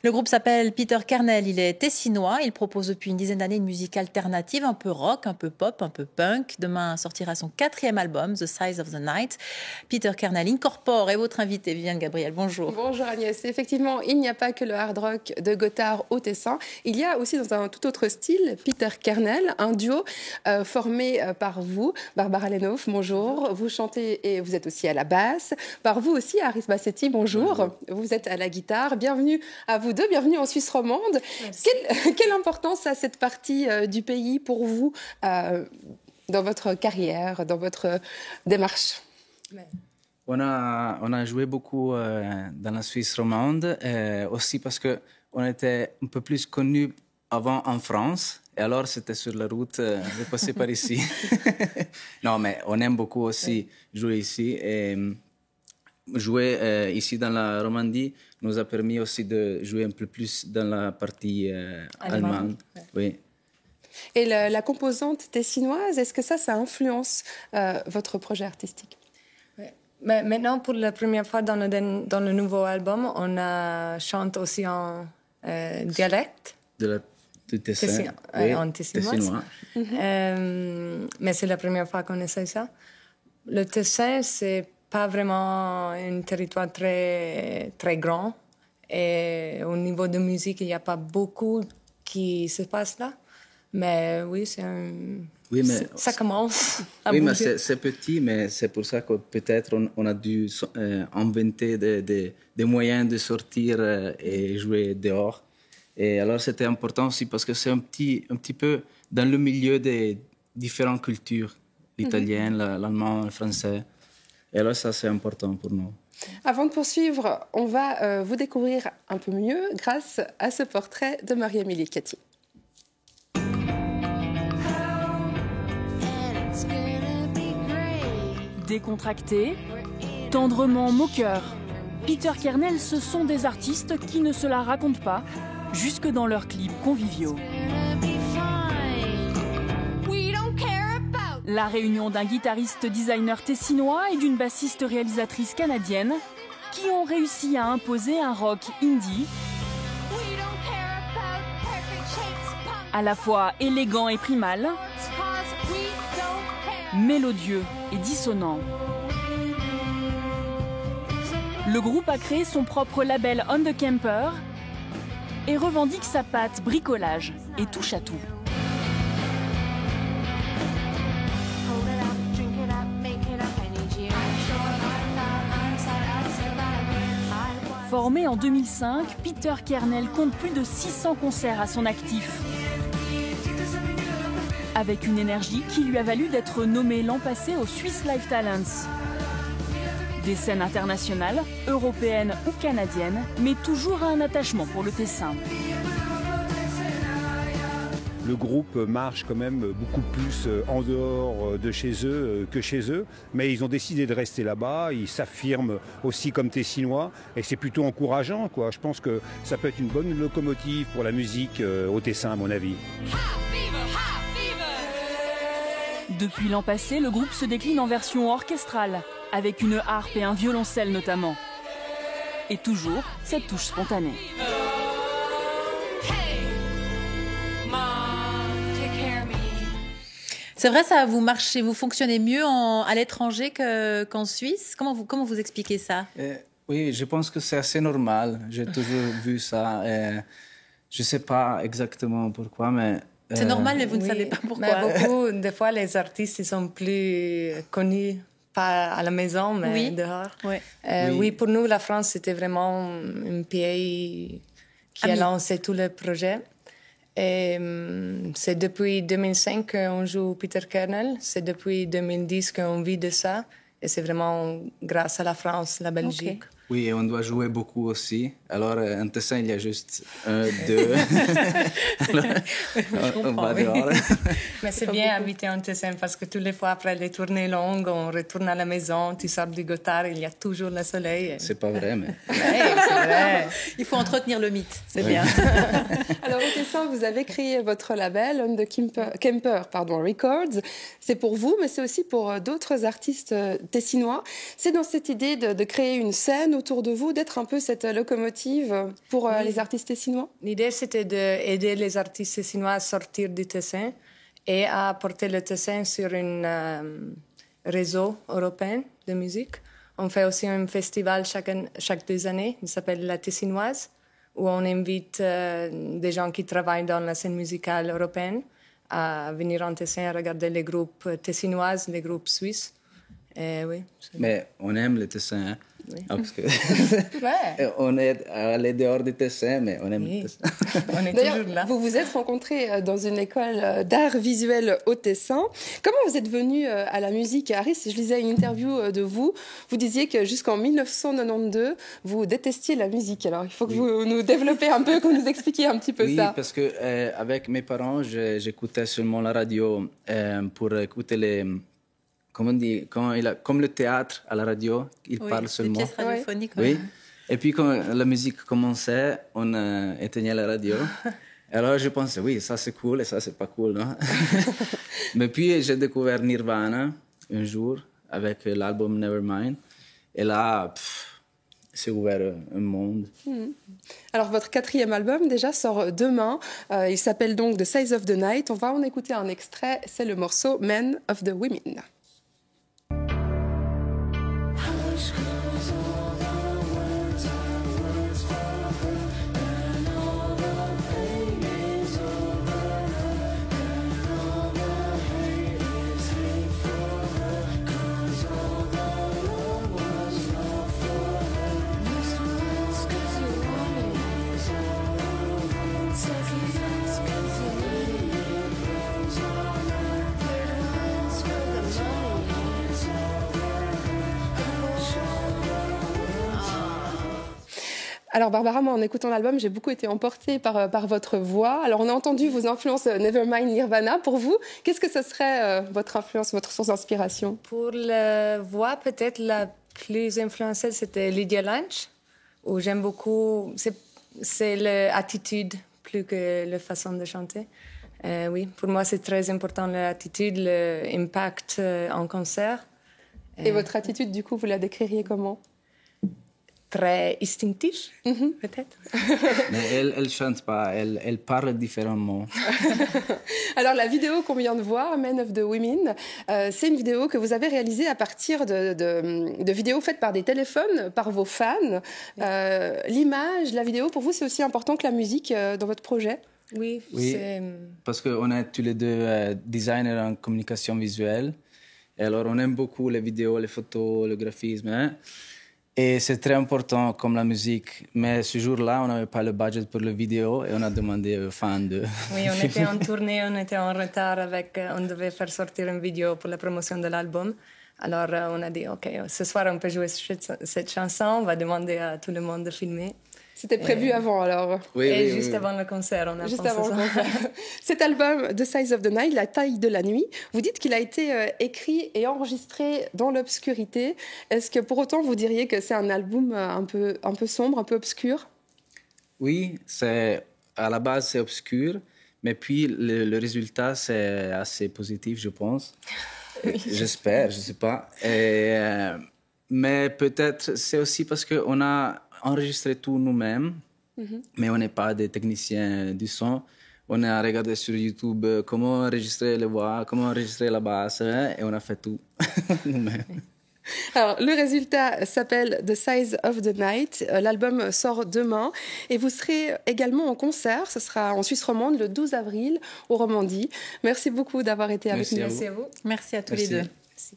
Le groupe s'appelle Peter Kernel, il est tessinois, il propose depuis une dizaine d'années une musique alternative, un peu rock, un peu pop, un peu punk. Demain sortira son 4e album, The Size of the Night. Peter Kernel incorpore, et votre invité, Viviane Gabriel, bonjour. Bonjour Agnès, effectivement, il n'y a pas que le hard rock de Gothard au Tessin, il y a aussi dans un tout autre style, Peter Kernel, un duo formé par vous, Barbara Lenoff, bonjour, vous chantez et vous êtes aussi à la basse, par vous aussi, Aris Bassetti, bonjour, vous êtes à la guitare, bienvenue à vous deux, bienvenue en Suisse romande. Quelle importance a cette partie du pays pour vous dans votre carrière, dans votre démarche? On a joué beaucoup dans la Suisse romande, aussi parce qu'on était un peu plus connus avant en France. Et alors, c'était sur la route de passer par ici. Non, mais on aime beaucoup aussi jouer ici. Et jouer ici dans la Romandie nous a permis aussi de jouer un peu plus dans la partie allemande. Oui. Et la composante tessinoise, est-ce que ça influence votre projet artistique? Mais maintenant, pour la première fois dans le nouveau album, on chante aussi en dialecte. Du Tessin. Oui, en tessinois. Mais c'est la première fois qu'on essaie ça. Le Tessin, c'est pas vraiment un territoire très, très grand. Et au niveau de musique, il n'y a pas beaucoup qui se passe là. Mais oui, ça commence à bouger. Oui, mais c'est petit, mais c'est pour ça que peut-être on a dû inventer des moyens de sortir et jouer dehors. Et alors, c'était important aussi parce que c'est un petit peu dans le milieu des différentes cultures, l'italienne, l'allemand, le français. Et alors, ça, c'est important pour nous. Avant de poursuivre, on va vous découvrir un peu mieux grâce à ce portrait de Marie-Amélie Cati. Décontracté, tendrement moqueur, Peter Kernel, ce sont des artistes qui ne se la racontent pas, jusque dans leurs clips conviviaux. La réunion d'un guitariste designer tessinois et d'une bassiste réalisatrice canadienne qui ont réussi à imposer un rock indie à la fois élégant et primal, mélodieux et dissonant. Le groupe a créé son propre label On The Camper et revendique sa patte bricolage et touche à tout. Formé en 2005, Peter Kernel compte plus de 600 concerts à son actif. Avec une énergie qui lui a valu d'être nommé l'an passé au Swiss Live Talents. Des scènes internationales, européennes ou canadiennes, mais toujours un attachement pour le Tessin. Le groupe marche quand même beaucoup plus en dehors de chez eux que chez eux, mais ils ont décidé de rester là-bas, ils s'affirment aussi comme Tessinois, et c'est plutôt encourageant, quoi. Je pense que ça peut être une bonne locomotive pour la musique au Tessin, à mon avis. Depuis l'an passé, le groupe se décline en version orchestrale, avec une harpe et un violoncelle notamment. Et toujours cette touche spontanée. C'est vrai, ça vous marchez, vous fonctionnez mieux à l'étranger qu'en Suisse. Comment vous expliquez ça? Oui, je pense que c'est assez normal. J'ai toujours vu ça. Je ne sais pas exactement pourquoi, mais... C'est normal, mais vous ne savez pas pourquoi. Mais beaucoup, des fois, les artistes ils sont plus connus, pas à la maison, mais dehors. Oui, pour nous, la France, c'était vraiment un pays qui a lancé tous les projets. Et c'est depuis 2005 qu'on joue Peter Kernel. C'est depuis 2010 qu'on vit de ça. Et c'est vraiment grâce à la France, la Belgique. Okay. Oui, et on doit jouer beaucoup aussi. Alors, en Tessin, il y a juste 2. On va dehors. Mais c'est bien habiter en Tessin parce que toutes les fois après les tournées longues, on retourne à la maison, tu sors du Gothard, il y a toujours le soleil. C'est pas vrai, mais... Il faut entretenir le mythe, c'est bien. Alors, au Tessin, vous avez créé votre label, On the Kemper Records. C'est pour vous, mais c'est aussi pour d'autres artistes tessinois. C'est dans cette idée de créer une scène autour de vous, d'être un peu cette locomotive pour les artistes tessinois? L'idée, c'était d'aider les artistes tessinois à sortir du Tessin et à porter le Tessin sur un réseau européen de musique. On fait aussi un festival chaque 2 années, il s'appelle La Tessinoise, où on invite des gens qui travaillent dans la scène musicale européenne à venir en Tessin et regarder les groupes tessinoises, les groupes suisses. Et oui, mais on aime le Tessin, hein? Oui. Ah, parce que on est allé dehors du Tessin, mais on aime le Tessin. On est toujours là. Vous vous êtes rencontrés dans une école d'art visuel au Tessin. Comment vous êtes venus à la musique? Harris, je lisais une interview de vous. Vous disiez que jusqu'en 1992, vous détestiez la musique. Alors, il faut que vous nous développiez un peu, que vous nous expliquiez un petit peu ça. Oui, parce que avec mes parents, j'écoutais seulement la radio pour écouter les... Comment on dit, comme le théâtre à la radio, il parle seulement. Des pièces radiophoniques. Oui. Et puis quand la musique commençait, on éteignait la radio. Alors je pensais, oui, ça c'est cool et ça c'est pas cool, non? Mais puis j'ai découvert Nirvana un jour avec l'album Nevermind. Et là, c'est ouvert un monde. Alors, votre 4e album, déjà, sort demain. Il s'appelle donc The Size of the Night. On va en écouter un extrait. C'est le morceau Men of the Women. Alors Barbara, moi en écoutant l'album, j'ai beaucoup été emportée par votre voix. Alors on a entendu vos influences Nevermind, Nirvana. Pour vous, qu'est-ce que ce serait votre influence, votre source d'inspiration? Pour la voix, peut-être la plus influencée, c'était Lydia Lunch, où j'aime beaucoup, c'est l'attitude plus que la façon de chanter. Oui, pour moi c'est très important l'attitude, l'impact en concert. Et votre attitude, du coup, vous la décririez comment? Très instinctif, peut-être. Mais elle chante pas, elle parle différemment. Alors, la vidéo qu'on vient de voir, Men of the Women, c'est une vidéo que vous avez réalisée à partir de vidéos faites par des téléphones, par vos fans. L'image, la vidéo, pour vous, c'est aussi important que la musique dans votre projet? Oui, parce qu'on est tous les deux designers en communication visuelle. Et alors, on aime beaucoup les vidéos, les photos, le graphisme, hein? Et c'est très important comme la musique. Mais ce jour-là, on n'avait pas le budget pour la vidéo et on a demandé aux fans de... Oui, on était en tournée, on était en retard on devait faire sortir une vidéo pour la promotion de l'album. Alors on a dit, OK, ce soir on peut jouer cette chanson, on va demander à tout le monde de filmer. C'était prévu avant, alors. Oui, juste avant le concert, on a juste pensé avant ça. Le concert. Cet album, The Size of the Night, La taille de la nuit, vous dites qu'il a été écrit et enregistré dans l'obscurité. Est-ce que pour autant vous diriez que c'est un album un peu sombre, un peu obscur? Oui, à la base c'est obscur, mais puis le résultat c'est assez positif, je pense. J'espère, je ne sais pas. Mais peut-être c'est aussi parce qu'on a enregistrer tout nous-mêmes, mais on n'est pas des techniciens du son. On a regardé sur YouTube comment enregistrer les voix, comment enregistrer la basse, hein, et on a fait tout nous-mêmes. Alors, le résultat s'appelle The Size of the Night. L'album sort demain et vous serez également en concert. Ce sera en Suisse romande le 12 avril au Romandie. Merci beaucoup d'avoir été avec nous. Merci à vous. Merci à tous les deux. Merci.